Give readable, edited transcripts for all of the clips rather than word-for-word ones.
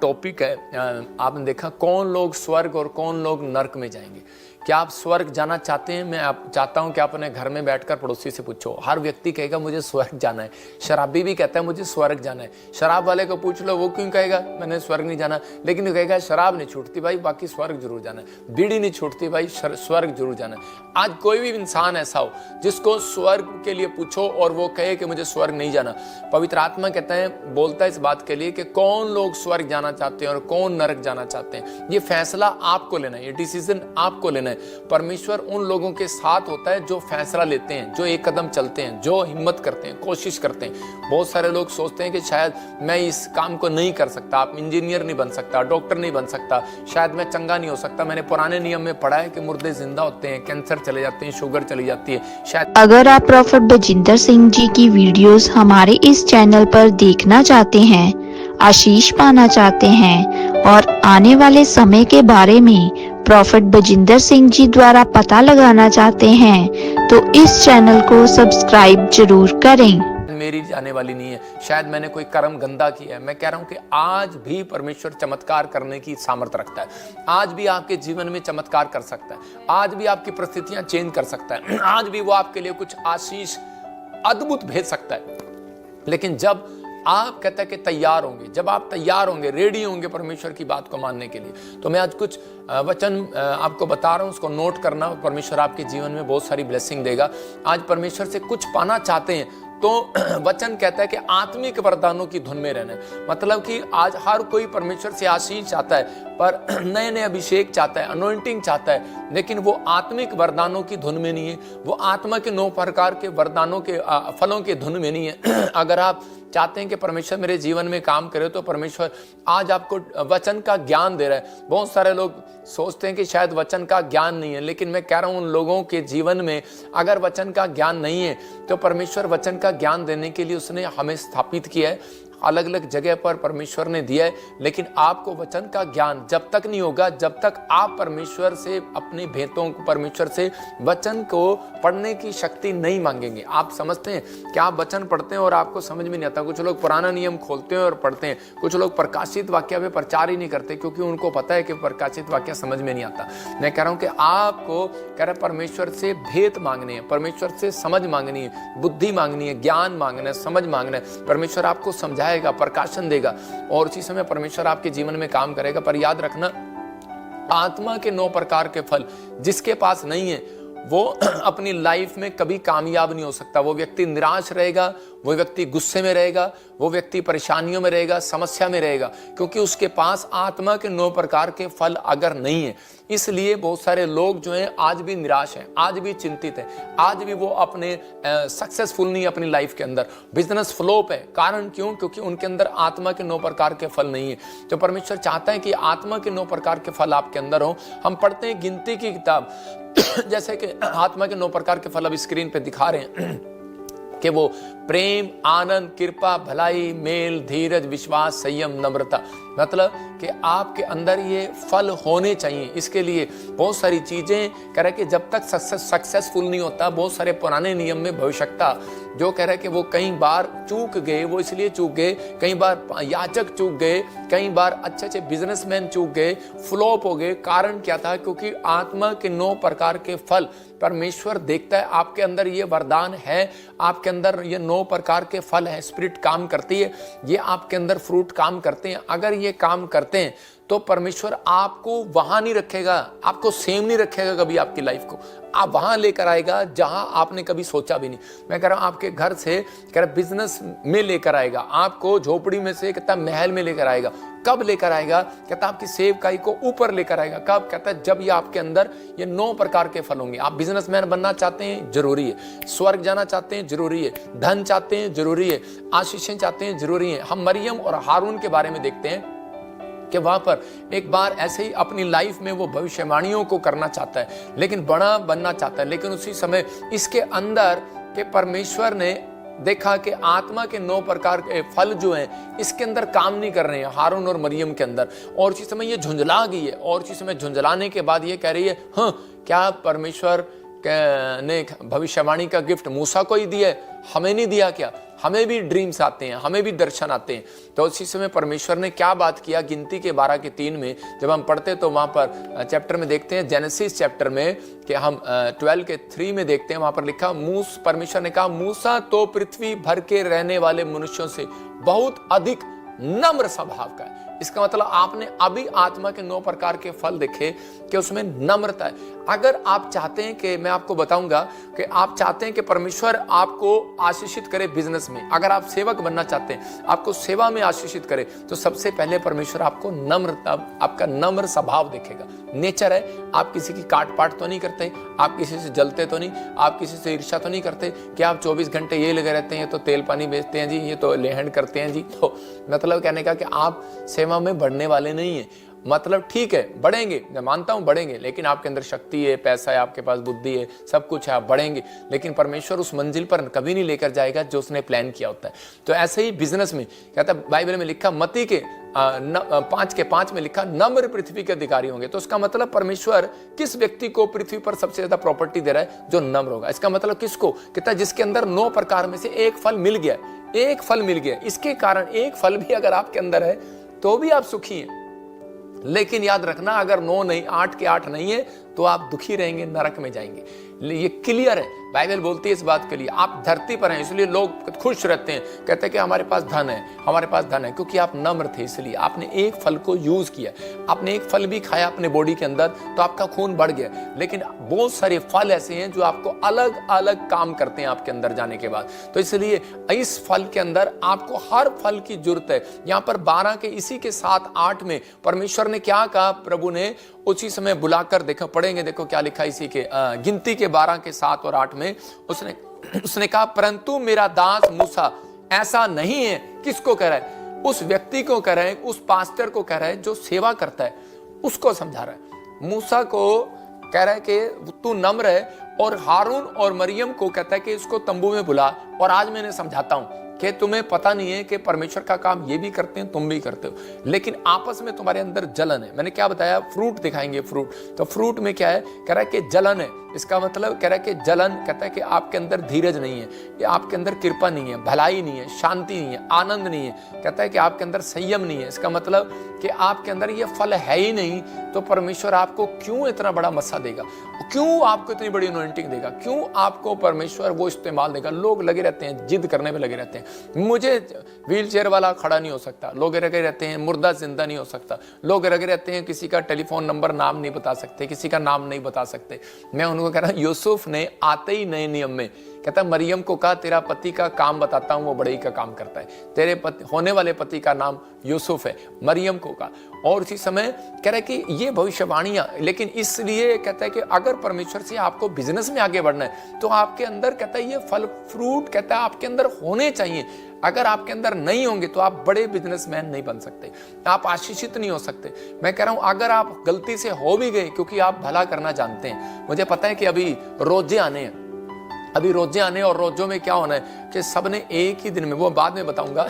Topic है, आपने देखा कौन लोग स्वर्ग और कौन लोग नर्क में जाएंगे। क्या आप स्वर्ग जाना चाहते हैं? मैं चाहता हूं कि आप अपने घर में बैठकर पड़ोसी से पूछो, हर व्यक्ति कहेगा मुझे स्वर्ग जाना है। शराबी भी कहता है मुझे स्वर्ग जाना है। शराब वाले को पूछ लो, वो क्यों कहेगा मैंने स्वर्ग नहीं जाना, लेकिन वो कहेगा शराब नहीं छूटती भाई, बाकी स्वर्ग जरूर जाना है। बीड़ी नहीं छूटती भाई, स्वर्ग जरूर जाना है। आज कोई भी इंसान ऐसा हो जिसको स्वर्ग के लिए पूछो और वो कहे कि मुझे स्वर्ग नहीं जाना, पवित्र आत्मा कहता है, बोलता है इस बात के लिए कि कौन लोग स्वर्ग जाना चाहते हैं और कौन नरक जाना चाहते हैं। ये फैसला आपको लेना है, ये डिसीजन आपको लेना है। परमेश्वर उन लोगों के साथ होता है जो फैसला लेते हैं, जो एक कदम चलते हैं, जो हिम्मत करते हैं, कोशिश करते हैं। बहुत सारे लोग सोचते हैं कि शायद मैं इस काम को नहीं कर सकता, आप इंजीनियर नहीं बन सकता, डॉक्टर नहीं बन सकता, शायद मैं चंगा नहीं हो सकता। मैंने पुराने नियम में पढ़ा है कि मुर्दे जिंदा होते हैं, कैंसर चले जाते हैं, शुगर चली जाती है शायद। अगर आप प्रॉफेट बजिंदर सिंह जी की वीडियोस हमारे इस चैनल पर देखना चाहते हैं, आशीष पाना चाहते हैं और आने वाले समय के बारे में प्रॉफेट बजिंदर सिंह जी द्वारा पता लगाना चाहते हैं, तो इस चैनल को सब्सक्राइब जरूर करें। मेरी जाने वाली नहीं है, शायद मैंने कोई कर्म गंदा किया है। मैं कह रहा हूं कि आज भी परमेश्वर चमत्कार करने की सामर्थ्य रखता है। आज भी आपके जीवन में चमत्कार कर सकता है, आज भी आपकी परिस्थितियां चेंज कर सकता है, आज भी वो आपके लिए कुछ आशीष अद्भुत भेज सकता है। लेकिन जब आप कहते हैं कि तैयार होंगे, जब आप तैयार होंगे, रेडी होंगे परमेश्वर की बात को मानने के लिए, तो मैं आज कुछ वचन आपको बता रहा हूं, उसको नोट करना। परमेश्वर आपके जीवन में बहुत सारी ब्लेसिंग देगा। आज परमेश्वर से कुछ पाना चाहते हैं तो वचन कहता है कि आत्मिक वरदानों की धुन में रहना। मतलब कि आज हर कोई परमेश्वर से आशीष चाहता है, पर नए नए अभिषेक चाहता है, अनॉइंटिंग चाहता है, लेकिन वो आत्मिक वरदानों की धुन में नहीं है, वो आत्मा के 9 प्रकार के वरदानों के फलों के धुन में नहीं है। अगर आप चाहते हैं कि परमेश्वर मेरे जीवन में काम करे, तो परमेश्वर आज आपको वचन का ज्ञान दे रहा है। बहुत सारे लोग सोचते हैं कि शायद वचन का ज्ञान नहीं है, लेकिन मैं कह रहा हूं उन लोगों के जीवन में अगर वचन का ज्ञान नहीं है, तो परमेश्वर वचन का ज्ञान देने के लिए उसने हमें स्थापित किया है, अलग अलग जगह पर परमेश्वर ने दिया है। लेकिन आपको वचन का ज्ञान जब तक नहीं होगा, जब तक आप परमेश्वर से अपने भेदों को, परमेश्वर से वचन को पढ़ने की शक्ति नहीं मांगेंगे। आप समझते हैं कि आप वचन पढ़ते हैं और आपको समझ में नहीं आता। कुछ लोग पुराना नियम खोलते हैं और पढ़ते हैं, कुछ लोग प्रकाशित वाक्य पे प्रचार ही नहीं करते, क्योंकि उनको पता है कि प्रकाशित वाक्य समझ में नहीं आता। मैं कह रहा हूं कि आपको कह रहा परमेश्वर से भेद मांगने हैं, परमेश्वर से समझ मांगनी है, बुद्धि मांगनी है, ज्ञान मांगना है, समझ मांगना है। परमेश्वर आपको समझाएगा, प्रकाशन देगा और उसी समय परमेश्वर आपके जीवन में काम करेगा। पर याद रखना, आत्मा के 9 प्रकार के फल जिसके पास नहीं है, वो अपनी लाइफ में कभी कामयाब नहीं हो सकता। वो व्यक्ति निराश रहेगा, वो व्यक्ति गुस्से में रहेगा, वो व्यक्ति परेशानियों में रहेगा, समस्या में रहेगा, क्योंकि उसके पास आत्मा के 9 प्रकार के फल अगर नहीं है। इसलिए बहुत सारे लोग जो हैं आज भी निराश हैं, आज भी चिंतित हैं, आज भी वो अपने सक्सेसफुल नहीं है अपनी लाइफ के अंदर, बिजनेस फ्लॉप है। कारण क्यों? क्योंकि उनके अंदर आत्मा के 9 प्रकार के फल नहीं है। तो परमेश्वर चाहता है कि आत्मा के 9 प्रकार के फल आपके अंदर हो। हम पढ़ते हैं गिनती की किताब, जैसे कि आत्मा के 9 प्रकार के फल अब स्क्रीन पे दिखा रहे हैं कि वो प्रेम, आनंद, कृपा, भलाई, मेल, धीरज, विश्वास, संयम, नम्रता। मतलब कि आपके अंदर ये फल होने चाहिए। इसके लिए बहुत सारी चीजें कह रहे कि जब तक सक्सेसफुल नहीं होता, बहुत सारे पुराने नियम में भविष्यता जो कह रहे कि वो कई बार चूक गए, वो इसलिए चूक गए, कई बार याजक चूक गए, कई बार अच्छे अच्छे बिजनेसमैन चूक गए, फ्लॉप हो गए। कारण क्या था? क्योंकि आत्मा के 9 प्रकार के फल परमेश्वर देखता है। आपके अंदर ये वरदान है, आपके अंदर ये 9 प्रकार के फल है, स्पिरिट काम करती है, ये आपके अंदर फ्रूट काम करते हैं। अगर ये काम करते हैं तो परमेश्वर आपको वहां नहीं रखेगा, आपको सेम नहीं रखेगा कभी आपकी लाइफ को, आप वहां लेकर आएगा जहां आपने कभी सोचा भी नहीं। मैं कह रहा हूं आपके घर से कह रहा बिजनेस में लेकर आएगा, आपको झोपड़ी में से कहता महल में लेकर आएगा। कब लेकर आएगा? कहता आपकी सेवकाई को ऊपर लेकर आएगा। कब? कहता है जब ये आपके अंदर ये 9 प्रकार के फल होंगे। आप बिजनेसमैन बनना चाहते हैं, जरूरी है। स्वर्ग जाना चाहते हैं, जरूरी है। धन चाहते हैं, जरूरी है। आशीषें चाहते हैं, जरूरी है। हम मरियम और हारून के बारे में देखते हैं कि वहां पर एक बार ऐसे ही अपनी लाइफ में वो भविष्यवाणियों को करना चाहता है, लेकिन बड़ा बनना चाहता है, लेकिन उसी समय इसके अंदर के परमेश्वर ने देखा कि आत्मा के 9 प्रकार के फल जो हैं इसके अंदर काम नहीं कर रहे हैं हारून और मरियम के अंदर। और उसी समय ये झुंझला गई है, और उसी समय झुंझलाने के बाद ये कह रही है, हाँ क्या परमेश्वर ने भविष्यवाणी का गिफ्ट मूसा को ही दिया है, हमें नहीं दिया क्या? हमें भी ड्रीम्स आते हैं, हमें भी दर्शन आते हैं। तो उसी समय परमेश्वर ने क्या बात किया, गिनती के 12:3 में जब हम पढ़ते तो वहाँ पर चैप्टर में देखते हैं, जेनेसिस चैप्टर में कि हम 12:3 में देखते हैं, वहाँ पर लिखा परमेश्वर ने कहा मूसा तो पृथ्वी भर के रहने वाले मनुष्यों से बहुत अधिक नम्र स्वभाव का है। इसका मतलब आपने अभी आत्मा के 9 प्रकार के फल देखे कि उसमें नम्रता है। अगर आप चाहते हैं कि मैं आपको बताऊंगा कि आप चाहते हैं कि परमेश्वर आपको आशीषित करे बिजनेस में, अगर आप सेवक बनना चाहते हैं, आपको सेवा में आशीषित करे, तो सबसे पहले परमेश्वर आपको नम्रता, आपका नम्र स्वभाव देखेगा। नेचर है, आप किसी की काट पाट तो नहीं करते, आप किसी से जलते तो नहीं, आप किसी से ईर्ष्या तो नहीं करते कि आप 24 घंटे ये लगे रहते हैं, तो तेल पानी बेचते हैं जी, ये तो लेहन करते हैं जी। तो मतलब कहने का कि आप सेवा में बढ़ने वाले नहीं है। मतलब ठीक है, बढ़ेंगे, मैं मानता हूं बढ़ेंगे, लेकिन आपके अंदर शक्ति है, पैसा है, आपके पास बुद्धि है, सब कुछ है, आप बढ़ेंगे, लेकिन परमेश्वर उस मंजिल पर कभी नहीं लेकर जाएगा जो उसने प्लान किया होता है। तो ऐसे ही बिजनेस में कहता है, बाइबल में लिखा मत्ती के 5:5 में लिखा नम्र पृथ्वी के अधिकारी होंगे। तो इसका मतलब परमेश्वर किस व्यक्ति को पृथ्वी पर सबसे ज्यादा प्रॉपर्टी दे रहा है? जो नम्र होगा। इसका मतलब किसको? कहता है जिसके अंदर 9 प्रकार में से एक फल मिल गया, एक फल मिल गया। इसके कारण एक फल भी अगर आपके अंदर है तो भी आप सुखी हैं। लेकिन याद रखना, अगर 9 नहीं, 8 के 8 नहीं है तो आप दुखी रहेंगे, नरक में जाएंगे। ये क्लियर है, बाइबल बोलती है इस बात के लिए। आप धरती पर हैं, इसलिए लोग खुश रहते हैं, कहते हैं कि हमारे पास धन है, हमारे पास धन है, क्योंकि आप नम्र थे। इसलिए आपने एक फल को यूज किया, आपने एक फल भी खाया अपने बॉडी के अंदर, तो आपका खून बढ़ गया। लेकिन बहुत सारे फल ऐसे हैं जो आपको अलग अलग काम करते हैं आपके अंदर जाने के बाद। तो इसलिए इस फल के अंदर आपको हर फल की जरूरत है। यहाँ पर 12 के इसी के 7-8 में परमेश्वर ने क्या कहा? प्रभु ने उसी समय बुलाकर, देखो पढ़ेंगे, देखो क्या लिखा इसी के गिनती के 12 के 7 और 8 में। उसने कहा परंतु मेरा दास मूसा ऐसा नहीं है। किसको कह रहा है? उस व्यक्ति को कह रहा है, उस पास्टर को कह रहा है जो सेवा करता है, उसको समझा रहा है। मूसा को कह रहा है कि तू नम्र है, और हारून और मरियम को कहता है कि इसको तंबू में बुला, और आज मैंने समझाता हूं कि तुम्हें पता नहीं है कि परमेश्वर का काम ये भी करते हैं, तुम भी करते हो, लेकिन आपस में तुम्हारे अंदर जलन है। मैंने क्या बताया? फ्रूट दिखाएंगे, फ्रूट। तो फ्रूट में क्या है? कह रहा है कि जलन है। इसका मतलब कह रहा है कि जलन, कहता है कि आपके अंदर धीरज नहीं है, ये आपके अंदर कृपा नहीं है, भलाई नहीं है, शांति नहीं है, आनंद नहीं है, कहता है कि आपके अंदर संयम नहीं है। इसका मतलब कि आपके अंदर ये फल है ही नहीं, तो परमेश्वर आपको क्यों इतना बड़ा मस्सा देगा? क्यों आपको इतनी बड़ी अनॉइंटिंग देगा? क्यों आपको परमेश्वर वो इस्तेमाल देगा? लोग लगे रहते हैं, जिद करने में लगे रहते हैं, मुझे व्हील चेयर वाला खड़ा नहीं हो सकता, लोग लगे रहते हैं, मुर्दा जिंदा नहीं हो सकता, लोग लगे रहते हैं, किसी का टेलीफोन नंबर नाम नहीं बता सकते, किसी का नाम नहीं बता सकते। मैं उनको कह रहा हूं, यूसुफ ने आते ही नए नियम में कहता मरियम को कहा तेरा पति का काम बताता हूं, वो बड़ई का काम करता है। तेरे पति, होने वाले पति का नाम यूसुफ है, मरियम को कहा। और उसी समय कह रहा है कि ये भविष्यवाणियां, लेकिन इसलिए कहता है कि अगर परमेश्वर से आपको बिजनेस में आगे बढ़ना है तो आपके अंदर कहता है ये फल फ्रूट कहता है आपके अंदर होने चाहिए। अगर आपके अंदर नहीं होंगे तो आप बड़े बिजनेसमैन नहीं बन सकते, आप आशीषित नहीं हो सकते। मैं कह रहा हूं अगर आप गलती से हो भी गए, क्योंकि आप भला करना जानते हैं, मुझे पता है कि अभी रोजे आने हैं, अभी रोजे आने, और रोजों में क्या होना है कि सबने एक ही दिन में, वो बाद में बताऊंगा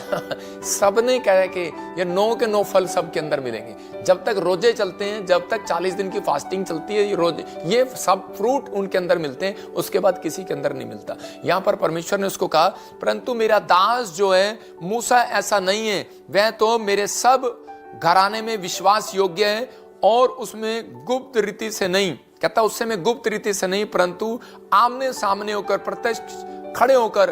सबने कहा है कि ये 9 के 9 फल सबके अंदर मिलेंगे। जब तक रोजे चलते हैं, जब तक 40 दिन की फास्टिंग चलती है, ये रोजे, ये सब फ्रूट उनके अंदर मिलते हैं, उसके बाद किसी के अंदर नहीं मिलता। यहां पर परमेश्वर ने उसको कहा परंतु मेरा दास जो है मूसा ऐसा नहीं है, वह तो मेरे सब घराने में विश्वास योग्य है, और उसमें गुप्त रीति से नहीं, कहता उससे मैं गुप्त रीति से नहीं परंतु आमने सामने होकर प्रत्यक्ष खड़े होकर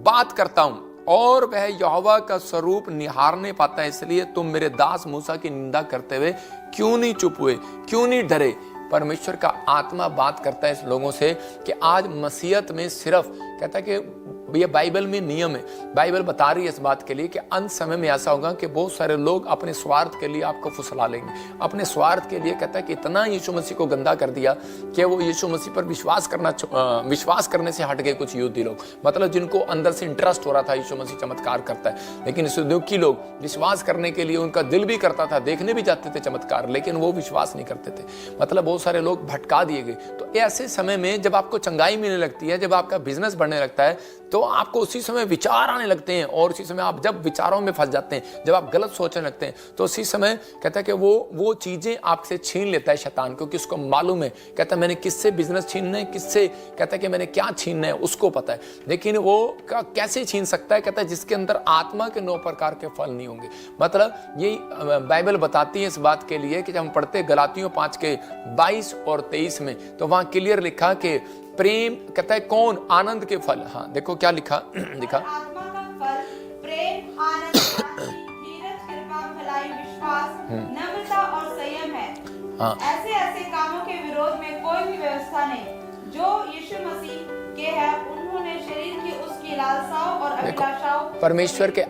बात करता हूं, और वह यहोवा का स्वरूप निहारने पाता है। इसलिए तुम मेरे दास मूसा की निंदा करते हुए क्यों नहीं चुप हुए, क्यों नहीं डरे? परमेश्वर का आत्मा बात करता है इस लोगों से कि आज मसीहत में सिर्फ कहता है कि ये बाइबल में नियम है, बाइबल बता रही है इस बात के लिए कि अंत समय में ऐसा होगा कि बहुत सारे लोग अपने स्वार्थ के लिए आपको फुसला लेंगे, अपने स्वार्थ के लिए। कहता है कि इतना यीशु मसीह को गंदा कर दिया कि वो यीशु मसीह पर विश्वास करने से हट गए कुछ यहूदी लोग, मतलब जिनको अंदर से इंटरेस्ट हो रहा था यीशु मसीह चमत्कार करता है, लेकिन सदूकी लोग विश्वास करने के लिए उनका दिल भी करता था, देखने भी जाते थे चमत्कार, लेकिन वो विश्वास नहीं करते थे। मतलब बहुत सारे लोग भटका दिए गए। तो ऐसे समय में जब आपको चंगाई मिलने लगती है, जब आपका बिजनेस बढ़ने लगता है, तो आपको उसी समय विचार आने लगते हैं, और उसी समय आप जब विचारों में फंस जाते हैं, जब आप गलत सोचने लगते हैं, तो उसी समय कहता है कि वो चीज़ें आपसे छीन लेता है शैतान, क्योंकि उसको मालूम है, कहता है मैंने किससे बिजनेस छीनना है, किससे, कहता है कि मैंने क्या छीनना है, उसको पता है। लेकिन वो कैसे छीन सकता है, कहता है जिसके अंदर आत्मा के 9 प्रकार के फल नहीं होंगे। मतलब यही बाइबल बताती है इस बात के लिए कि जब हम पढ़ते गलातियों 5 के 22 और 23 में, तो वहां क्लियर लिखा कि प्रेम, कहता है कौन, आनंद के फल। हाँ देखो क्या लिखा लिखा, आत्मा का फल प्रेम, आनंद, शांति, धीरज, कृपा, भलाई, विश्वास, नम्रता और संयम है। हाँ। ऐसे ऐसे कामों के विरोध में कोई भी व्यवस्था नहीं। जो यीशु मसीह के है, उन्होंने शरीर की उसकी लालसाओं और अभिलाषाओं परमेश्वर के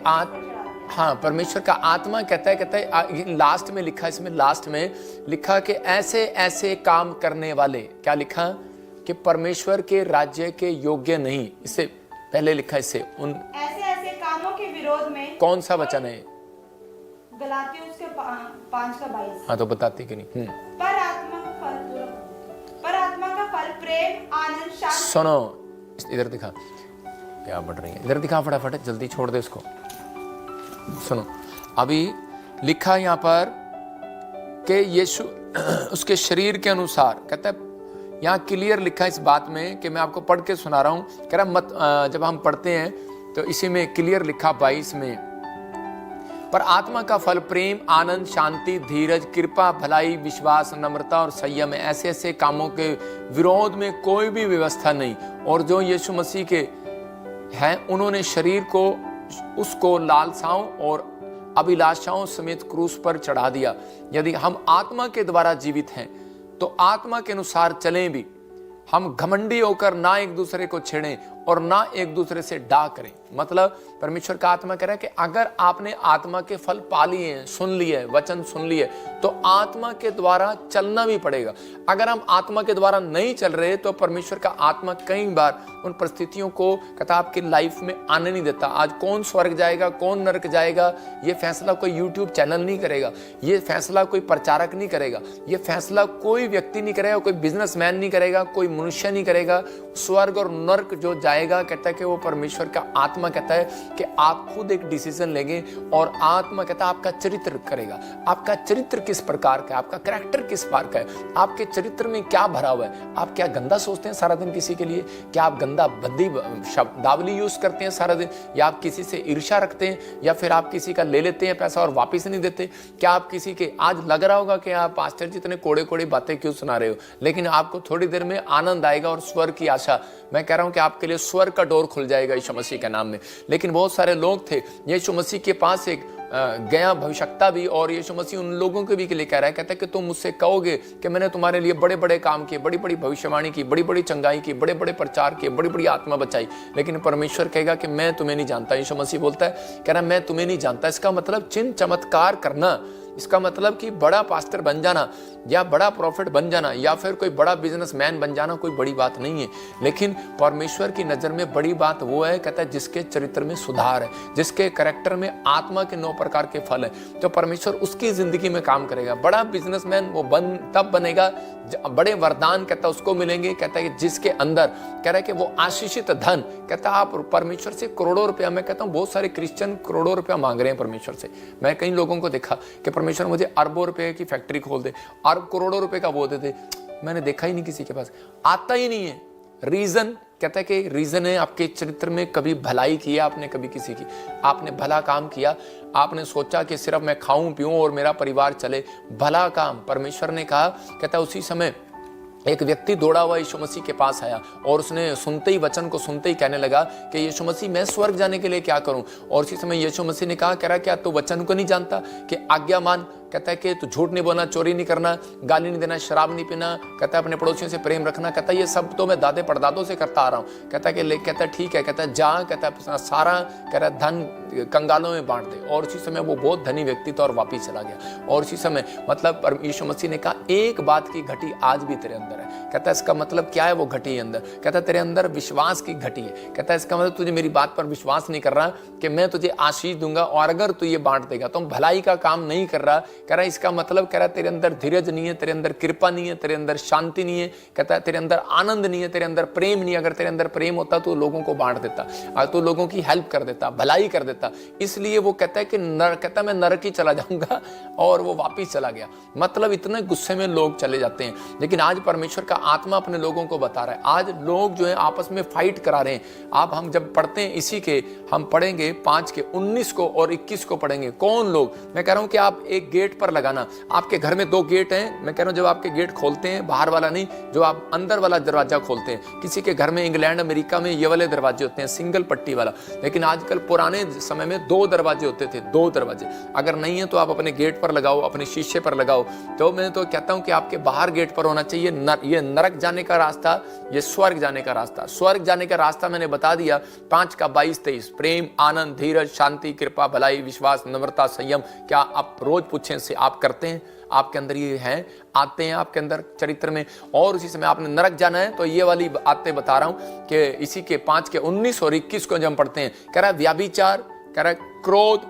हाँ परमेश्वर का आत्मा कहता है लास्ट में लिखा, इसमें लास्ट में लिखा कि ऐसे ऐसे काम करने वाले, क्या लिखा कि परमेश्वर के राज्य के योग्य नहीं। इससे पहले लिखा इससे उन ऐसे ऐसे कामों के विरोध में, कौन सा वचन है? गलातियों उसके 5 का 22। हाँ तो बताती कि नहीं। पर आत्मा का फल प्रेम, आनंद, शांति। सुनो इधर दिखा, क्या बढ़ रही है, इधर दिखा फटाफट, जल्दी छोड़ दे इसको। सुनो अभी लिखा यहाँ पर कि यीशु उसके शरीर के अनुसार, कहता है यहाँ क्लियर लिखा इस बात में कि मैं आपको पढ़ के सुना रहा हूँ, कह रहा मत जब हम पढ़ते हैं तो इसी में क्लियर लिखा 22 में, पर आत्मा का फल प्रेम, आनंद, शांति, धीरज, कृपा, भलाई, विश्वास, नम्रता और संयम है। ऐसे ऐसे कामों के विरोध में कोई भी व्यवस्था नहीं। और जो यीशु मसीह के हैं, उन्होंने शरीर को उसको लालसाओं और अभिलाषाओं समेत क्रूस पर चढ़ा दिया। यदि हम आत्मा के द्वारा जीवित हैं तो आत्मा के अनुसार चलें भी। हम घमंडी होकर ना एक दूसरे को छेड़ें और ना एक दूसरे से डा करें। मतलब परमेश्वर का आत्मा कह रहा है कि अगर आपने आत्मा के फल पा लिए हैं, सुन लिए, वचन सुन लिए, तो आत्मा के द्वारा चलना भी पड़ेगा। अगर हम आत्मा के द्वारा नहीं चल रहे तो परमेश्वर का आत्मा कई बार उन परिस्थितियों को कहता आपकी लाइफ में आने नहीं देता। आज कौन स्वर्ग जाएगा, कौन नरक जाएगा, ये फैसला कोई यूट्यूब चैनल नहीं करेगा, ये फैसला कोई प्रचारक नहीं करेगा, ये फैसला कोई व्यक्ति नहीं करेगा, कोई बिजनेसमैन नहीं करेगा, कोई मनुष्य नहीं करेगा। स्वर्ग और नरक जो जाएगा, कहता है कि वो परमेश्वर का आत्मा कहता है कि आप खुद एक डिसीजन लेंगे, और आत्मा कहता है आपका चरित्र करेगा। आपका चरित्र किस प्रकार का है, आपका कैरेक्टर किस प्रकार का है, आपके चरित्र में क्या भरा हुआ है। आप क्या गंदा सोचते हैं सारा दिन किसी के लिए, क्या आप गंदा भद्दी शब्दावली यूज करते हैं सारा दिन, या आप किसी से ईर्ष्या रखते हैं, या फिर आप किसी का ले लेते हैं पैसा और वापस नहीं देते। क्या आप किसी के, आज लग रहा होगा कि आप पास्टर जी इतने कोड़े कोड़े बातें क्यों सुना रहे हो, लेकिन आपको थोड़ी देर में आनंद आएगा और स्वर्ग की आशा, मैं कह रहा हूं कि आपके लिए स्वर्ग का डोर खुल जाएगा यीशु मसीह के नाम में। लेकिन बहुत सारे लोग थे, यीशु मसीह के पास एक गया भविष्यवक्ता भी, और यीशु मसीह उन लोगों के भी के लिए कह रहा है, कहता है कि तुम मुझसे कहोगे कि मैंने तुम्हारे लिए बड़े बड़े काम किए, बड़ी बड़ी भविष्यवाणी की, बड़ी बड़ी चंगाई की, बड़े बड़े प्रचार किए, बड़ी बड़ी आत्मा बचाई, लेकिन परमेश्वर कहेगा कि मैं तुम्हें नहीं जानता। यीशु मसीह बोलता है, कह रहा मैं तुम्हें नहीं जानता। इसका मतलब चिन्ह चमत्कार करना, इसका मतलब कि बड़ा पास्टर बन जाना या बड़ा प्रॉफिट बन जाना या फिर कोई बड़ा बिजनेसमैन बन जाना कोई बड़ी बात नहीं है। लेकिन परमेश्वर की नज़र में बड़ी बात वो है, कहता है जिसके चरित्र में सुधार है, जिसके कैरेक्टर में आत्मा के 9 प्रकार के फल है, तो परमेश्वर उसकी जिंदगी में काम करेगा। बड़ा बिजनेसमैन वो तब बनेगा, बड़े वरदान कहता है उसको मिलेंगे, कहता है कि जिसके अंदर, कह रहा है कि वो आशीषित धन, कहता है आप परमेश्वर से करोड़ों रुपया, मैं कहता हूँ बहुत सारे क्रिश्चियन करोड़ों रुपया मांग रहे हैं परमेश्वर से। मैं कई लोगों को देखा कि परमेश्वर मुझे अरबों रुपए की फैक्ट्री खोल दे, अरब करोड़ों रुपए का वो दे दे, मैंने देखा ही नहीं किसी के पास, आता ही नहीं है। रीजन कहता है कि रीजन है आपके चरित्र में कभी भलाई की है आपने, कभी किसी की आपने भला काम किया, आपने सोचा कि सिर्फ मैं खाऊं पीऊं और मेरा परिवार चले, भला काम। परमेश्वर ने कहा, कहता है उसी समय एक व्यक्ति दौड़ा हुआ यीशु मसीह के पास आया और उसने सुनते ही, वचन को सुनते ही कहने लगा कि यीशु मसीह मैं स्वर्ग जाने के लिए क्या करूं। और उसी समय यीशु मसीह ने कहा, कह रहा क्या तू वचन को नहीं जानता कि आज्ञा मान, कहता है कि तू झूठ नहीं बोलना, चोरी नहीं करना, गाली नहीं देना, शराब नहीं पीना, कहता है अपने पड़ोसियों से प्रेम रखना, कहता है ये सब तो मैं दादे परदादों से करता आ रहा हूँ। कहता है कि कहता है ठीक है, कहता है जा, कहता है सारा कह रहा धन कंगालों में बांट दे। और उसी समय वो बहुत धनी व्यक्ति था और वापिस चला गया। और उसी समय मतलब यीशु मसीह ने कहा एक बात की घटी आज भी तेरे अंदर है। कहता है इसका मतलब क्या है वो घटी अंदर, कहता है तेरे अंदर विश्वास की घटी है। कहता है इसका मतलब तुझे मेरी बात पर विश्वास नहीं कर रहा कि मैं तुझे आशीष दूंगा और अगर तू ये बांट देगा तो भलाई का काम नहीं कर रहा कह रहा है इसका मतलब कह रहा है तेरे अंदर धीरज नहीं है, तेरे अंदर कृपा नहीं है, तेरे अंदर शांति नहीं है, कहता है तेरे अंदर आनंद नहीं है, तेरे अंदर प्रेम नहीं है। अगर तेरे अंदर प्रेम होता तो लोगों को बांट देता, तो लोगों की हेल्प कर देता, भलाई कर देता। इसलिए वो कहता है कि कहता है मैं नरक ही चला जाऊंगा, और वो वापिस चला गया। मतलब इतने गुस्से में लोग चले जाते हैं। लेकिन आज परमेश्वर का आत्मा अपने लोगों को बता रहा है, आज लोग जो है आपस में फाइट करा रहे हैं। आप हम जब पढ़ते हैं इसी के, हम पढ़ेंगे 5 के 19 को और 21 को पढ़ेंगे। कौन लोग, मैं कह रहा हूं कि आप एक गेट पर लगाना, आपके घर में 2 गेट हैं। मैं कह रहा हूं जब आपके गेट खोलते हैं, बाहर वाला नहीं, जो आप अंदर वाला दरवाजा खोलते हैं। किसी के घर में इंग्लैंड अमेरिका में ये वाले दरवाजे होते हैं, सिंगल पट्टी वाला। लेकिन आजकल पुराने समय में 2 दरवाजे होते थे, 2 दरवाजे। अगर नहीं है तो आप अपने गेट पर लगाओ, अपने शीशे पर लगाओ। तो मैं तो कहता हूं कि आपके बाहर गेट पर होना चाहिए ये नरक जाने का रास्ता, ये स्वर्ग जाने का रास्ता। स्वर्ग जाने का रास्ता मैंने बता दिया, 5 का 22-23, प्रेम, आनंद, धीरज, शांति, कृपा, भलाई, विश्वास, नम्रता, संयम। क्या आप रोज पूछें से आप करते हैं? आपके अंदर ये हैं, आते हैं आपके अंदर चरित्र में। और उसी समय आपने नरक जाना है तो ये वाली बातें बता रहा हूं कि इसी के 5 के 19 और 21 को जब हम पढ़ते हैं, कह रहा है व्याभिचार, कह रहा है क्रोध,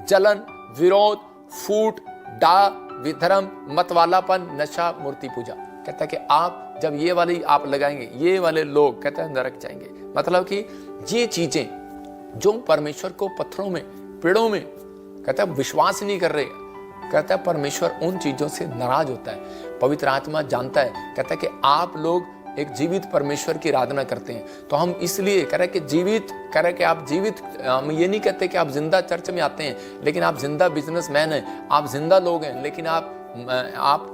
जलन, विरोध, फूट, डा, विधर्म, मतवालापन, नशा, मूर्ति पूजा। कहता है कि आप जब ये वाली आप लगाएंगे, ये वाले लोग कहता है नरक जाएंगे। मतलब कि ये चीजें जो परमेश्वर को पत्थरों में, पेड़ों में कहता है विश्वास नहीं कर रहे, कहता है परमेश्वर उन चीजों से नाराज होता है। पवित्र आत्मा जानता है, कहता है कि आप लोग एक जीवित परमेश्वर की आराधना करते हैं। तो हम इसलिए कह रहे कि जीवित, कह रहे कि आप जीवित, हम ये नहीं कहते कि आप जिंदा चर्च में आते हैं, लेकिन आप जिंदा बिजनेसमैन हैं, आप जिंदा लोग हैं। लेकिन आप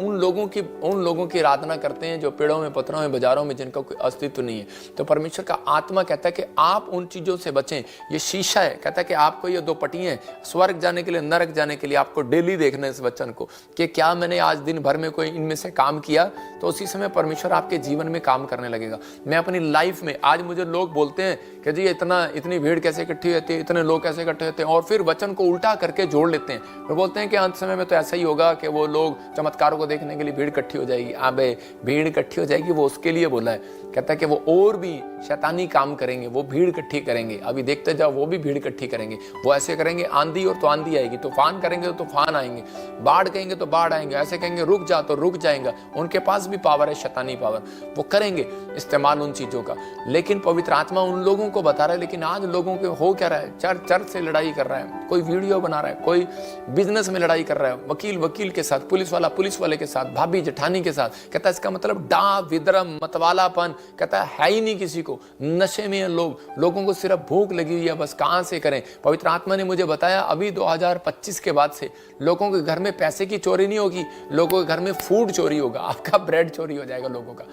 उन लोगों की आराधना करते हैं जो पेड़ों में, पत्थरों में, बाजारों में, जिनका कोई अस्तित्व नहीं है। तो परमेश्वर का आत्मा कहता है कि आप उन चीजों से बचें। ये शीशा है, कहता है कि आपको ये 2 पट्टियां हैं, स्वर्ग जाने के लिए, नरक जाने के लिए। आपको डेली देखना है इस वचन को कि क्या मैंने आज दिन भर में कोई इनमें से काम किया, तो उसी समय परमेश्वर आपके जीवन में काम करने लगेगा। मैं अपनी लाइफ में, आज मुझे लोग बोलते हैं कि जी इतनी भीड़ कैसे इकट्ठी होती है, इतने लोग कैसे इकट्ठे होते हैं, और फिर वचन को उल्टा करके जोड़ लेते हैं। वो बोलते हैं कि अंत समय में तो ऐसा ही होगा कि वो लोग चमत्कारों को देखने के लिए भीड़ इकट्ठी हो जाएगी। अबे भीड़ इकट्ठी हो जाएगी, वो उसके लिए बोला है। कहता है कि वो और भी शैतानी काम करेंगे, वो भीड़ इकट्ठी करेंगे। अभी देखते जाओ, वो भी भीड़ इकट्ठी करेंगे। वो ऐसे करेंगे, आंधी और तो आंधी आएगी, तूफान करेंगे तो तूफान आएंगे, बाढ़ कहेंगे तो बाढ़ आएंगे, ऐसे कहेंगे रुक जा तो रुक जाएगा। उनके पास भी पावर है, शैतानी पावर, वो करेंगे इस्तेमाल उन चीजों का। लेकिन पवित्र आत्मा उन लोगों को बता रहा है। लेकिन आज लोगों के हो क्या रहा है, चर्च से लड़ाई कर रहा है, कोई वीडियो बना रहा है, कोई बिजनेस में लड़ाई कर रहा है, वकील के साथ, पुलिस वाले के साथ, भाभी जेठानी के साथ। कहता है इसका मतलब डा, विद्रम, मतवालापन, कहता है ही नहीं किसी को। नशे में लोगों को सिर्फ भूख लगी हुई है, बस कहां से करें। पवित्र आत्मा ने मुझे बताया अभी 2025 के बाद से लोगों के घर में पैसे की चोरी नहीं होगी, लोगों के घर में फूड चोरी होगा। आपका ब्रेड चोरी हो जाएगा लोगों का,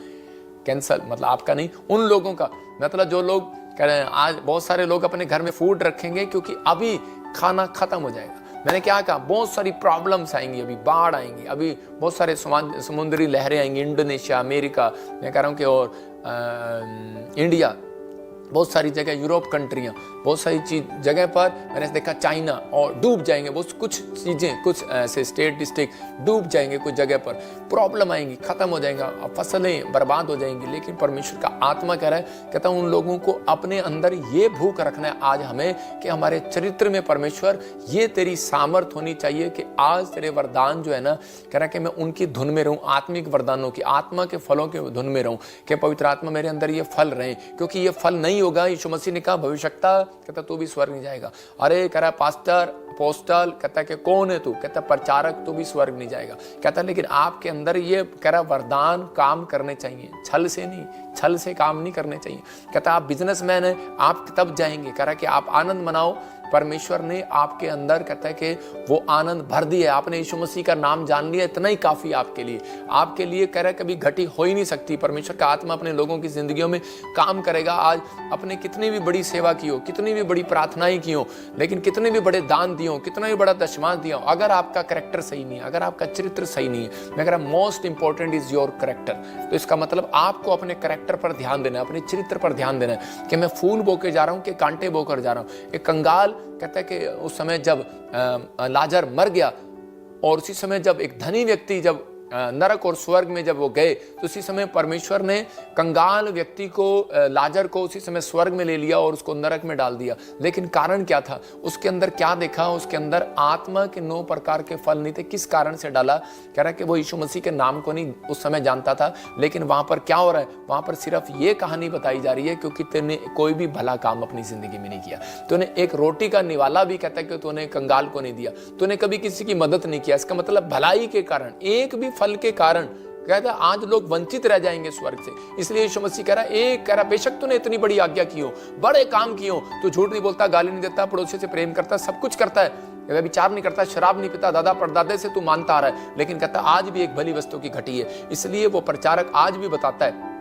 कैंसल, मतलब आपका नहीं, उन लोगों का। मतलब जो लोग कह रहे हैं, आज बहुत सारे लोग अपने घर में फूड रखेंगे क्योंकि अभी खाना खत्म हो जाएगा। मैंने क्या कहा, बहुत सारी प्रॉब्लम्स आएंगी, अभी बाढ़ आएंगी, अभी बहुत सारे समुद्री लहरें आएंगी, इंडोनेशिया, अमेरिका, मैं कह रहा हूँ कि और इंडिया, बहुत सारी जगह, यूरोप कंट्रियाँ, बहुत सारी जगह पर मैंने देखा चाइना, और डूब जाएंगे वो कुछ चीज़ें, कुछ ऐसे स्टेट डिस्ट्रिक्ट डूब जाएंगे, कुछ जगह पर प्रॉब्लम आएंगी, खत्म हो जाएगा, फसलें बर्बाद हो जाएंगी। लेकिन परमेश्वर का आत्मा कह रहा है, कहता हूँ उन लोगों को अपने अंदर ये भूख रखना है आज हमें कि हमारे चरित्र में परमेश्वर, ये तेरी सामर्थ होनी चाहिए कि आज तेरे वरदान जो है ना, कह रहा है कि मैं उनकी धुन में रहूँ, आत्मिक वरदानों की, आत्मा के फलों के धुन में रहूँ, कि पवित्र आत्मा मेरे अंदर ये फल रहे, क्योंकि ये फल नहीं होगा। यीशु मसीह ने कहा भविष्यवक्ता, कहता तू भी स्वर्ग नहीं जाएगा। अरे कह रहा पास्टर, अपोस्टल, कहता कि कौन है तू, कहता प्रचारक, तू भी स्वर्ग नहीं जाएगा। कहता लेकिन आपके अंदर ये कह रहा वरदान काम करने चाहिए, छल से नहीं, छल से काम नहीं करने चाहिए। कहता आप बिजनेसमैन है, आप तब जाएंगे। कह रहा कि आप आनंद मनाओ, परमेश्वर ने आपके अंदर कहता है कि वो आनंद भर दिया है, आपने यीशु मसीह का नाम जान लिया, इतना ही काफी आपके लिए कह रहा है कभी घटी हो ही नहीं सकती। परमेश्वर का आत्मा अपने लोगों की जिंदगियों में काम करेगा। आज अपने कितनी भी बड़ी सेवा की हो, कितनी भी बड़ी प्रार्थनाएं की हो, लेकिन कितने भी बड़े दान दिए हो, कितना भी बड़ा दशमांश दिया हो, अगर आपका कैरेक्टर सही नहीं है, अगर आपका चरित्र सही नहीं है, मैं कह रहा most important is your character. तो इसका मतलब आपको अपने कैरेक्टर पर ध्यान देना है, अपने चरित्र पर ध्यान देना है कि मैं फूल बो के जा रहा हूँ कि कांटे बोकर जा रहा हूँ। एक कंगाल कहता है कि उस समय जब लाजर मर गया, और उसी समय जब एक धनी व्यक्ति जब नरक और स्वर्ग में जब वो गए तो उसी समय परमेश्वर ने कंगाल व्यक्ति को, लाजर को उसी समय स्वर्ग में ले लिया और उसको नरक में डाल दिया। लेकिन कारण क्या था? उसके अंदर क्या देखा? उसके अंदर आत्मा के 9 प्रकार के फल नहीं थे। किस कारण से डाला? कह रहा है कि वो यीशु मसीह के नाम को नहीं उस समय जानता था, लेकिन वहां पर क्या हो रहा है? वहां पर सिर्फ ये कहानी बताई जा रही है क्योंकि तूने कोई भी भला काम अपनी जिंदगी में नहीं किया। तूने एक रोटी का निवाला भी कहता है कि तूने कंगाल को नहीं दिया, तूने कभी किसी की मदद नहीं किया। इसका मतलब भलाई के कारण, एक भी फल के कारण कहता है आज लोग वंचित रह जाएंगे स्वर्ग से। इसलिए यीशु मसीह कह रहा है बेशक तूने इतनी बड़ी आज्ञा की हो, बड़े काम किए हो, तू झूठ नहीं बोलता, गाली नहीं देता, पड़ोसी से प्रेम करता, सब कुछ करता है, व्यभिचार नहीं करता, शराब नहीं पीता, दादा परदादे से तू मानता आ रहा है, लेकिन कहता आज भी एक भली वस्तु की घटी है। इसलिए वो प्रचारक आज भी बताता है,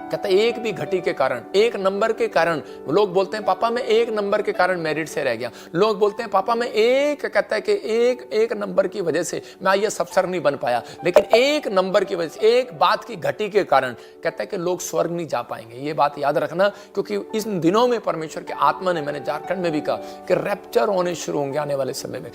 कहता है एक भी घटी के कारण, एक नंबर के कारण, लोग बोलते हैं पापा मैं एक नंबर के कारण मेरिट से रह गया, लोग बोलते हैं पापा मैं कहता है कि एक नंबर की वजह से मैं आईएएस अफसर नहीं बन पाया, लेकिन एक नंबर की वजह से, एक बात की घटी के कारण कहता है कि लोग स्वर्ग नहीं जा पाएंगे। ये बात याद रखना, क्योंकि इस दिनों में परमेश्वर के आत्मा ने, मैंने झारखंड में भी कहा कि रैप्चर होने शुरू होंगे आने वाले समय में।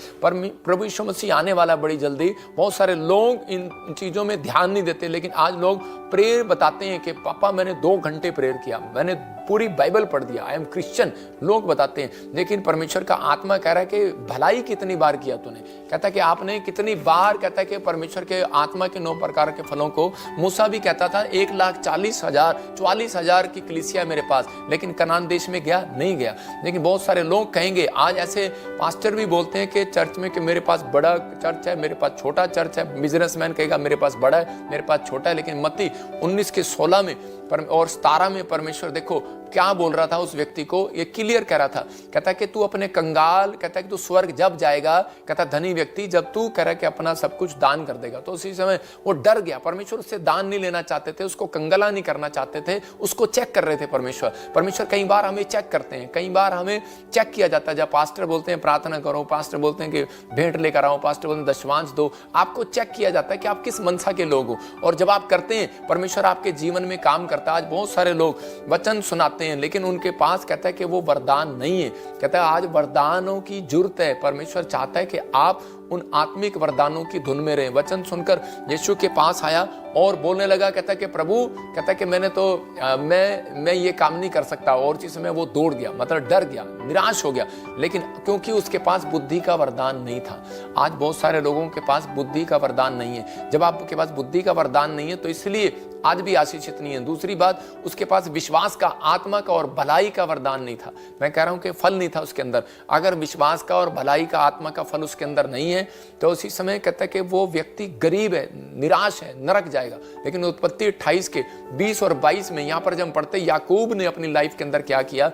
प्रभु यीशु मसीह आने वाला बड़ी जल्दी। बहुत सारे लोग इन चीजों में ध्यान नहीं देते, लेकिन आज लोग प्रेयर बताते हैं कि पापा मैंने 2 घंटे प्रेयर किया, मैंने पूरी बाइबल पढ़ दिया, आई एम क्रिश्चियन, लोग बताते हैं। लेकिन परमेश्वर का आत्मा कह रहा है कि भलाई कितनी बार किया तूने? कहता है कि आपने कितनी बार, कहता है कि परमेश्वर के आत्मा के 9 प्रकार के फलों को, मूसा भी कहता था 1,40,000 की कलीसिया मेरे पास, लेकिन कनान देश में गया नहीं गया। लेकिन बहुत सारे लोग कहेंगे, आज ऐसे पास्टर भी बोलते हैं कि चर्च में कि मेरे पास बड़ा चर्च है, मेरे पास छोटा चर्च है। बिजनेसमैन कहेगा मेरे पास बड़ा है, मेरे पास छोटा है। लेकिन मत्ती 19:16 में और 17 में परमेश्वर देखो क्या बोल रहा था उस व्यक्ति को, ये क्लियर कह रहा था। कहता है कि तू अपने कंगाल, कहता है कि तू स्वर्ग जब जाएगा, कहता धनी व्यक्ति, जब तू कह रहा है कि अपना सब कुछ दान कर देगा। तो उसी समय वो डर गया। परमेश्वर उससे दान नहीं लेना चाहते थे, उसको कंगला नहीं करना चाहते थे, उसको चेक कर रहे थे परमेश्वर कई बार हमें चेक करते हैं, कई बार हमें चेक किया जाता है। जब पास्टर बोलते हैं प्रार्थना करो, पास्टर बोलते हैं कि भेंट लेकर आओ, पास्टर बोलते हैं दशमांश दो, आपको चेक किया जाता है कि आप किस मनसा के लोग हो। और जब आप करते हैं, परमेश्वर आपके जीवन में काम करता है। आज बहुत सारे लोग वचन सुनाते हैं, लेकिन उनके पास कहता है कि वो वरदान नहीं है। कहता है आज वरदानों की जरूरत है। परमेश्वर चाहता है कि आप उन आत्मिक वरदानों की धुन में रहे। वचन सुनकर यीशु के पास आया और बोलने लगा, कहता है कि प्रभु, कहता है कि मैंने तो मैं ये काम नहीं कर सकता। और चीज में वो दौड़ गया, मतलब डर गया, निराश हो गया। लेकिन क्योंकि उसके पास बुद्धि का वरदान नहीं था। आज बहुत सारे लोगों के पास बुद्धि का वरदान नहीं है। जब आपके पास बुद्धि का वरदान नहीं है तो इसलिए आज भी आशीषित नहीं है। दूसरी बात, उसके पास विश्वास का, आत्मा का और भलाई का वरदान नहीं था। मैं कह रहा हूं कि फल नहीं था उसके अंदर। अगर विश्वास का और भलाई का, आत्मा का फल उसके अंदर नहीं है तो उसी समय कहता है कि वो व्यक्ति गरीब है, निराश है, नरक जाएगा। लेकिन उत्पत्ति 28 के 20 और 22 में यहां पर जब हम पढ़ते, याकूब ने अपनी लाइफ के अंदर क्या किया।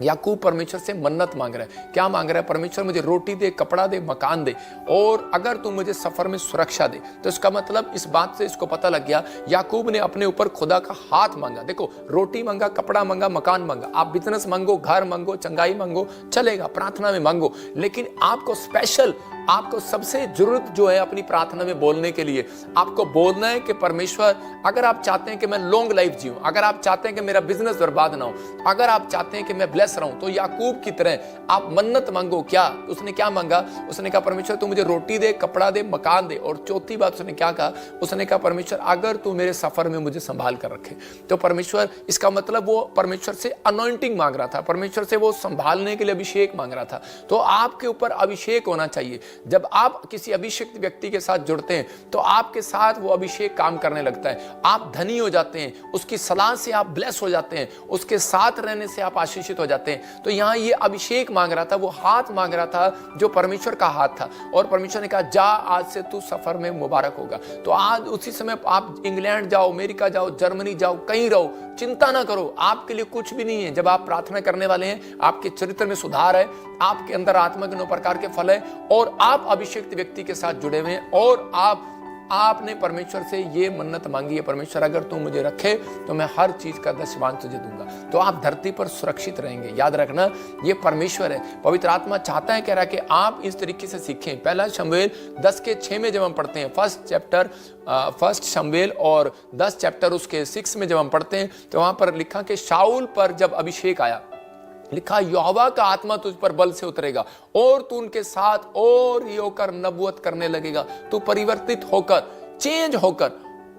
याकूब परमेश्वर से मन्नत मांग रहा है। क्या मांग रहा है? परमेश्वर मुझे रोटी दे, कपड़ा दे, मकान दे, और अगर तू मुझे सफर में सुरक्षा दे। तो इसका मतलब इस बात से इसको पता लग गया, याकूब ने अपने ऊपर खुदा का हाथ मांगा। देखो, रोटी मांगा, कपड़ा मांगा, मकान मांगा। आप बिजनेस मांगो, घर मांगो, चंगाई मांगो, चलेगा, प्रार्थना में मांगो। लेकिन आपको स्पेशल, आपको सबसे जरूरत जो है अपनी प्रार्थना में बोलने के लिए, आपको बोलना है कि परमेश्वर, अगर आप चाहते हैं कि मैं लॉन्ग लाइफ जीऊं, अगर आप चाहते हैं कि मेरा बिजनेस बर्बाद ना हो, अगर आप चाहते हैं कि मैं ब्लेस रहूं, तो याकूब की तरह आप मन्नत मांगो। क्या उसने क्या मांगा? उसने कहा परमेश्वर तू मुझे रोटी दे, कपड़ा दे, मकान दे। और चौथी बात उसने क्या कहा? उसने कहा परमेश्वर अगर तू मेरे सफर में मुझे संभाल कर रखे। तो परमेश्वर, इसका मतलब वो परमेश्वर से अनॉइंटिंग मांग रहा था, परमेश्वर से वो संभालने के लिए अभिषेक मांग रहा था। तो आपके ऊपर अभिषेक होना चाहिए। जब आप किसी अभिषेक व्यक्ति के साथ जुड़ते हैं तो आपके साथ वो अभिषेक काम करने लगता है। आप धनी हो जाते हैं, उसकी सलाह से आप ब्लेस हो जाते हैं, उसके साथ रहने से आप आशीषित हो जाते हैं। तो यहाँ ये अभिषेक मांग रहा था, वो हाथ मांग रहा था जो परमेश्वर का हाथ था। और परमेश्वर ने कहा जा, आज से तू सफर में मुबारक होगा। तो आज उसी समय आप इंग्लैंड जाओ, अमेरिका जाओ, जर्मनी जाओ, कहीं रहो, चिंता ना करो, आपके लिए कुछ भी नहीं है। जब आप प्रार्थना करने वाले हैं, आपके चरित्र में सुधार है, आपके अंदर आत्मा के 9 प्रकार के फल है, और आप अभिषेक व्यक्ति के साथ जुड़े हुए हैं, और आपने परमेश्वर से ये मन्नत मांगी है, परमेश्वर अगर तू मुझे रखे तो मैं हर चीज का दशमांश तुझे दूंगा। तो आप धरती पर सुरक्षित रहेंगे। याद रखना, ये परमेश्वर है। पवित्र आत्मा चाहता है, कह रहा है कि आप इस तरीके से सीखें। पहला शमूएल 10:6 में जब हम पढ़ते हैं, फर्स्ट शमूएल, और 10 चैप्टर उसके 6 में जब हम पढ़ते हैं, तो वहां पर लिखा कि शाऊल पर जब अभिषेक आया, लिखा यहोवा का आत्मा तुझ पर बल से उतरेगा और तू उनके साथ और ही होकर नबूवत करने लगेगा। तू परिवर्तित होकर चेंज होकर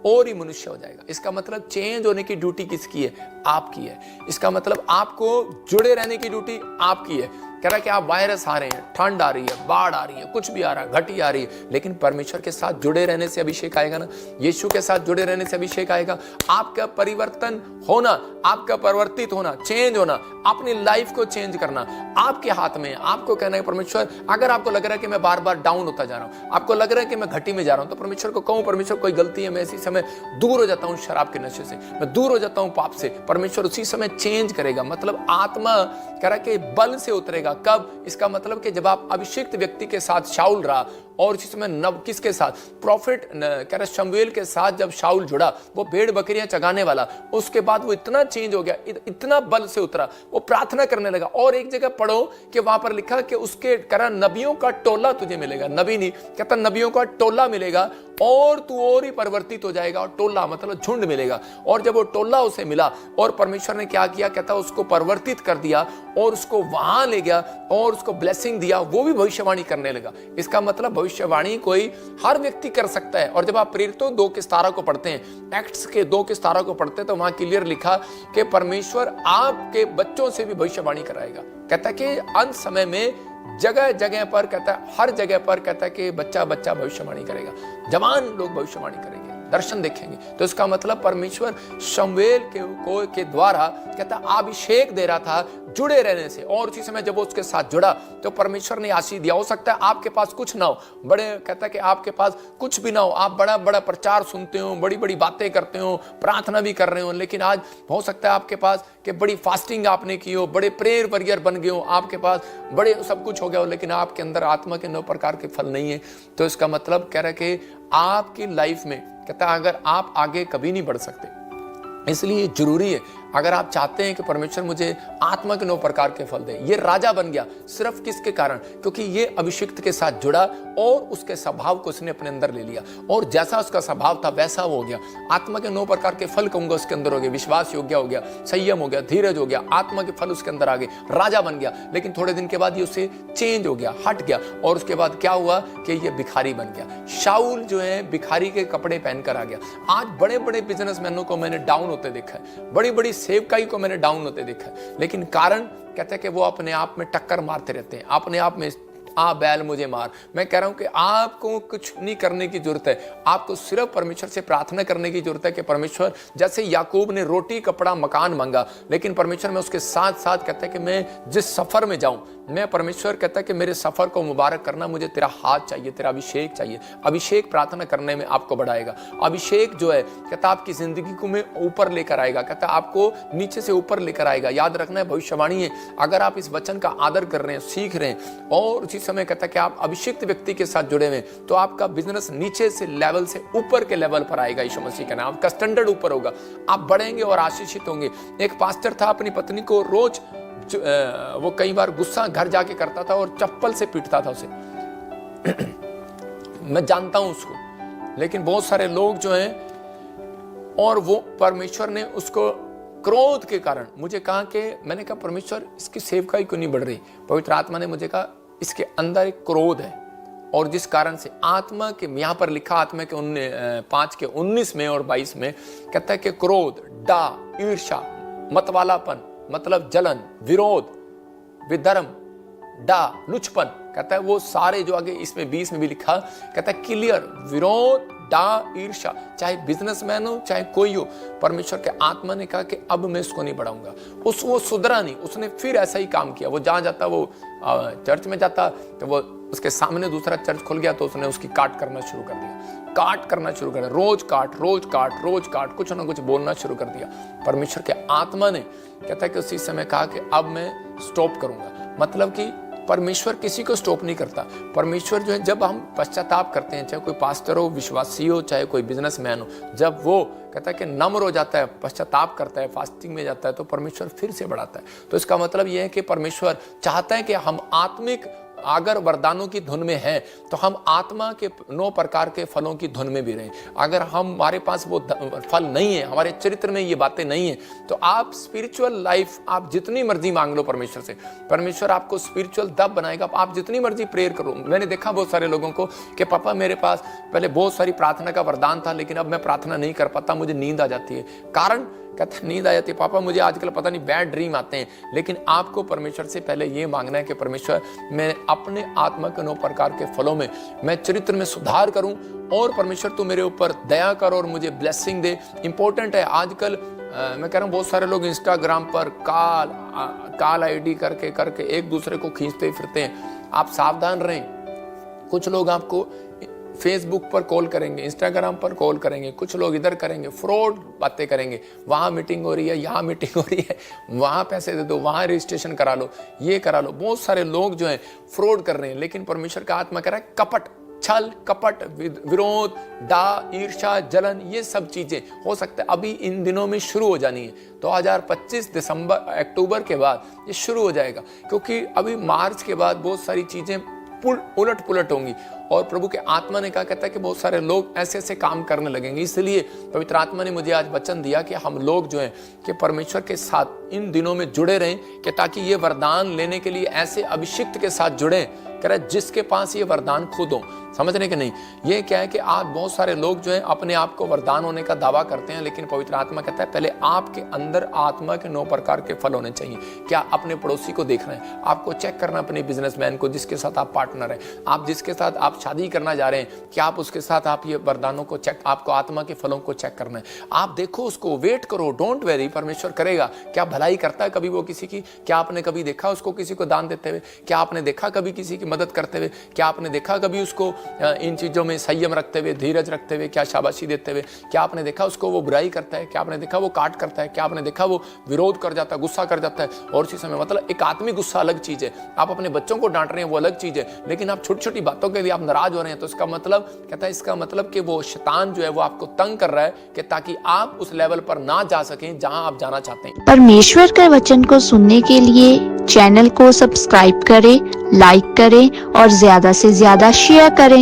और ही मनुष्य हो जाएगा। इसका मतलब चेंज होने की ड्यूटी किसकी है? आपकी है। इसका मतलब आपको जुड़े रहने की ड्यूटी आपकी है। कह रहा है कि आप वायरस आ रहे हैं, ठंड आ रही है, बाढ़ आ रही है, कुछ भी आ रहा है, घटी आ रही है, लेकिन परमेश्वर के साथ जुड़े रहने से अभिषेक आएगा ना। यीशु के साथ जुड़े रहने से अभिषेक आएगा। आपका परिवर्तन होना, आपका परिवर्तित होना, चेंज होना, अपनी लाइफ को चेंज करना आपके हाथ में है। आपको कहना है परमेश्वर, अगर आपको लग रहा है कि मैं बार बार डाउन होता जा रहा हूं, आपको लग रहा है कि मैं घटी में जा रहा हूं, तो परमेश्वर को कहूं, परमेश्वर कोई गलती है, मैं इसी समय दूर हो जाता हूं शराब के नशे से, मैं दूर हो जाता हूं पाप से। परमेश्वर उसी समय चेंज करेगा। मतलब आत्मा कह रहा कि बल से उतरेगा। कब? इसका मतलब कि जब आप अभिषिक्त व्यक्ति के साथ शाऊल रहा, और इसी समय नब किसके साथ? प्रॉफिट कह रहा शमूएल के साथ जब शाऊल जुड़ा, वो भेड़ बकरियां चगाने वाला, उसके बाद वो इतना चेंज हो गया, इतना बल से उतरा, वो प्रार्थना करने लगा। और एक जगह पढ़ो कि वहां पर लिखा कि उसके कह रहा नबियों का टोला तुझे मिलेगा। नबी नहीं कहता, नबियों का टोला मिलेगा और तू और ही परिवर्तित हो जाएगा। और टोला मतलब झुंड मिलेगा। और जब वो टोला उसे मिला और परमेश्वर ने क्या किया? कहता उसको परिवर्तित कर दिया और उसको वहां ले गया और उसको ब्लेसिंग दिया, वो भी भविष्यवाणी करने लगा। इसका मतलब भविष्यवाणी कोई हर व्यक्ति कर सकता है। और जब आप प्रेरितों 2:17 को पढ़ते हैं, एक्ट्स के 2:17 को पढ़ते हैं, तो वहां क्लियर लिखा कि परमेश्वर आपके बच्चों से भी भविष्यवाणी कराएगा। कहता है कि अंत समय में जगह जगह पर, कहता है हर जगह पर, कहता है कि बच्चा बच्चा भविष्यवाणी करेगा, जवान लोग भविष्यवाणी करेंगे, दर्शन देखेंगे। तो इसका मतलब परमेश्वर शमूएल के द्वारा कहता अभिषेक दे रहा था जुड़े रहने से। और उसी समय जब वो उसके साथ जुड़ा तो परमेश्वर ने आशीष दिया। हो सकता है आपके पास कुछ ना हो, बड़े कहता है कि आपके पास कुछ भी ना हो, आप बड़ा बड़ा प्रचार सुनते हो, बड़ी बड़ी बातें करते हो, प्रार्थना भी कर रहे हो, लेकिन आज हो सकता है आपके पास कि बड़ी फास्टिंग आपने की हो, बड़े प्रेयर वॉरियर बन गए हो, आपके पास बड़े सब कुछ हो गया हो, लेकिन आपके अंदर आत्मा के 9 प्रकार के फल नहीं है। तो इसका मतलब कह रहा है कि आपकी लाइफ में कहता है अगर आप आगे कभी नहीं बढ़ सकते। इसलिए जरूरी है, अगर आप चाहते हैं कि परमेश्वर मुझे आत्मा के 9 प्रकार के फल दे। ये राजा बन गया सिर्फ किसके कारण? क्योंकि ये अभिषिक्त के साथ जुड़ा और उसके स्वभाव को उसने अपने अंदर ले लिया, और जैसा उसका स्वभाव था वैसा वो हो गया। आत्मा के 9 प्रकार के फल कहूंगा उसके अंदर हो गए। विश्वास योग्य हो गया, संयम हो गया, धीरज हो गया, आत्मा के फल उसके अंदर आ गए, राजा बन गया। लेकिन थोड़े दिन के बाद ये उससे चेंज हो गया, हट गया, और उसके बाद क्या हुआ कि ये भिखारी बन गया। शाऊल जो है भिखारी के कपड़े पहनकर आ गया। आज बड़े बड़े बिजनेसमैनों को मैंने डाउन होते देखा है, बड़ी बड़ी सेवकाई को मैंने डाउन होते देखा है, लेकिन कारण कहते हैं कि वो अपने आप में टक्कर मारते रहते हैं, अपने आप में बैल मुझे मार। मैं कह रहा हूं कि आपको कुछ नहीं करने की जरूरत है, आपको सिर्फ परमेश्वर से प्रार्थना करने की जरूरत है कि परमेश्वर, जैसे याकूब ने रोटी कपड़ा मकान मांगा, लेकिन परमेश्वर में उसके साथ साथ कहता है कि मैं जिस सफर में जाऊं, मैं परमेश्वर कहता है कि मेरे सफर को मुबारक करना, मुझे तेरा हाथ चाहिए, तेरा अभिषेक चाहिए। अभिषेक प्रार्थना करने में आपको बढ़ाएगा। अभिषेक जो है कहता आपकी जिंदगी को में ऊपर लेकर आएगा, कहता आपको नीचे से ऊपर लेकर आएगा। याद रखना है भविष्यवाणी है, अगर आप इस वचन का आदर कर रहे हैं, सीख रहे हैं, और उसी समय कहता है कि आप अभिषिक्त व्यक्ति के साथ जुड़े हुए, तो आपका बिजनेस नीचे से लेवल से ऊपर के लेवल पर आएगा। यीशु मसीह का नाम, आपका स्टैंडर्ड ऊपर होगा, आप बढ़ेंगे और आशीषित होंगे। एक पास्टर था, अपनी पत्नी को रोज वो कई बार गुस्सा घर जाके करता था और चप्पल से पीटता था उसे। मैं जानता हूं उसको, लेकिन बहुत सारे लोग जो हैं, और वो परमेश्वर ने उसको क्रोध के कारण मुझे कहा कि, मैंने कहा परमेश्वर इसकी सेवकाई क्यों नहीं बढ़ रही? पवित्र आत्मा ने मुझे कहा इसके अंदर एक क्रोध है, और जिस कारण से आत्मा के, यहां पर लिखा आत्मा के 5:19 में और 22 में कहता है कि क्रोध, डा, ईर्ष्या, मतवालापन मतलब जलन, विरोध, विधर्म, डा, लुचपन, कहता है वो सारे जो आगे इसमें 20 में भी लिखा, कहता है क्लियर, विरोध, डा, ईर्ष्या, चाहे बिजनेसमैन हो चाहे कोई हो, परमेश्वर के आत्मा ने कहा कि अब मैं इसको नहीं बढ़ाऊंगा। वो सुधरा नहीं, उसने फिर ऐसा ही काम किया। वो जहां जाता, वो चर्च में जाता, तो वो उसके सामने दूसरा चर्च खुल गया, तो उसने उसकी काट करना शुरू कर दिया, काट करना शुरू कर दिया, रोज काट, रोज काट, रोज काट, कुछ ना कुछ बोलना शुरू कर दिया। परमेश्वर के आत्मा ने कहता है कि उसी समय कहा कि अब मैं स्टॉप करूंगा। मतलब कि परमेश्वर किसी को स्टॉप नहीं करता। परमेश्वर जो है, जब हम पश्चाताप करते हैं, चाहे कोई पास्टर हो, विश्वासी हो, चाहे कोई बिजनेसमैन हो, जब वो कहता है कि नम्र हो जाता है, पश्चाताप करता है, फास्टिंग में जाता है, तो परमेश्वर फिर से बढ़ाता है। तो इसका मतलब ये है कि परमेश्वर चाहता है कि हम आत्मिक अगर वरदानों की धुन में हैं तो हम आत्मा के 9 प्रकार के फलों की धुन में भी रहें। अगर हमारे पास वो फल नहीं है, हमारे चरित्र में ये बातें नहीं है, तो आप स्पिरिचुअल लाइफ आप जितनी मर्जी मांग लो परमेश्वर से, परमेश्वर आपको स्पिरिचुअल तब बनाएगा। आप जितनी मर्जी प्रेयर करो। मैंने देखा बहुत सारे लोगों को कि पापा मेरे पास पहले बहुत सारी प्रार्थना का वरदान था, लेकिन अब मैं प्रार्थना नहीं कर पाता, मुझे नींद आ जाती है। कारण कहते नींद आ जाती है, पापा मुझे आजकल पता नहीं बैड ड्रीम आते हैं। लेकिन आपको परमेश्वर से पहले ये मांगना है कि परमेश्वर मैं अपने आत्मा के 9 प्रकार के फलों में मैं चरित्र में सुधार करूं, और परमेश्वर तू मेरे ऊपर दया कर और मुझे ब्लेसिंग दे। इंपॉर्टेंट है आजकल मैं कह रहा हूँ बहुत सारे लोग इंस्टाग्राम पर काल आईडी करके एक दूसरे को खींचते फिरते हैं। आप सावधान रहें। कुछ लोग आपको फेसबुक पर कॉल करेंगे, इंस्टाग्राम पर कॉल करेंगे, कुछ लोग इधर करेंगे, फ्रॉड बातें करेंगे। वहाँ मीटिंग हो रही है, यहाँ मीटिंग हो रही है, वहाँ पैसे दे दो, वहाँ रजिस्ट्रेशन करा लो, ये करा लो। बहुत सारे लोग जो हैं फ्रॉड कर रहे हैं। लेकिन परमेश्वर का आत्मा कह रहा है कपट, छल कपट, विरोध, डा, ईर्ष्या, जलन, ये सब चीजें हो सकता है अभी इन दिनों में शुरू हो जानी है। 2025 अक्टूबर के बाद ये शुरू हो जाएगा, क्योंकि अभी मार्च के बाद बहुत सारी चीजें उलट पुलट होंगी। और प्रभु के आत्मा ने कहा, कहता है कि बहुत सारे लोग ऐसे ऐसे काम करने लगेंगे। इसलिए पवित्र आत्मा ने मुझे आज वचन दिया कि हम लोग जो हैं कि परमेश्वर के साथ इन दिनों में जुड़े रहें, कि ताकि ये वरदान लेने के लिए ऐसे अभिषिक्त के साथ जुड़े, कह रहा है जिसके पास ये वरदान खुद हो। समझने के नहीं, ये क्या है कि आज बहुत सारे लोग जो हैं अपने आप को वरदान होने का दावा करते हैं, लेकिन पवित्र आत्मा कहता है पहले आपके अंदर आत्मा के 9 प्रकार के फल होने चाहिए। क्या अपने पड़ोसी को देखना है, आपको चेक करना अपने बिजनेसमैन को जिसके साथ आप पार्टनर हैं, आप जिसके साथ आप शादी करना जा रहे हैं, क्या आप उसके साथ आप ये वरदानों को चेक, आपको आत्मा के फलों को चेक करना है। आप देखो उसको, वेट करो, डोंट वेरी, परमेश्वर करेगा। क्या भलाई करता है कभी वो किसी की? क्या आपने कभी देखा उसको किसी को दान देते हुए? क्या आपने देखा कभी किसी की मदद करते हुए? क्या आपने देखा कभी उसको इन चीजों में संयम रखते हुए, धीरज रखते हुए, क्या शाबाशी देते हुए? क्या आपने देखा उसको वो बुराई करता है? क्या आपने देखा वो काट करता है? क्या आपने देखा वो विरोध कर जाता है, गुस्सा कर जाता है? और इसी समय मतलब एक आत्मिक गुस्सा अलग चीज है, आप अपने बच्चों को डांट रहे हैं वो अलग चीज है, लेकिन आप छोटी छोटी बातों के लिए आप नाराज हो रहे हैं, तो इसका मतलब कहता है, इसका मतलब कि वो शैतान जो है वो आपको तंग कर रहा है कि ताकि आप उस लेवल पर ना जा सकें जहां आप जाना चाहते हैं। परमेश्वर के वचन को सुनने के लिए चैनल को सब्सक्राइब करें, लाइक करें और ज्यादा से ज्यादा शेयर करें।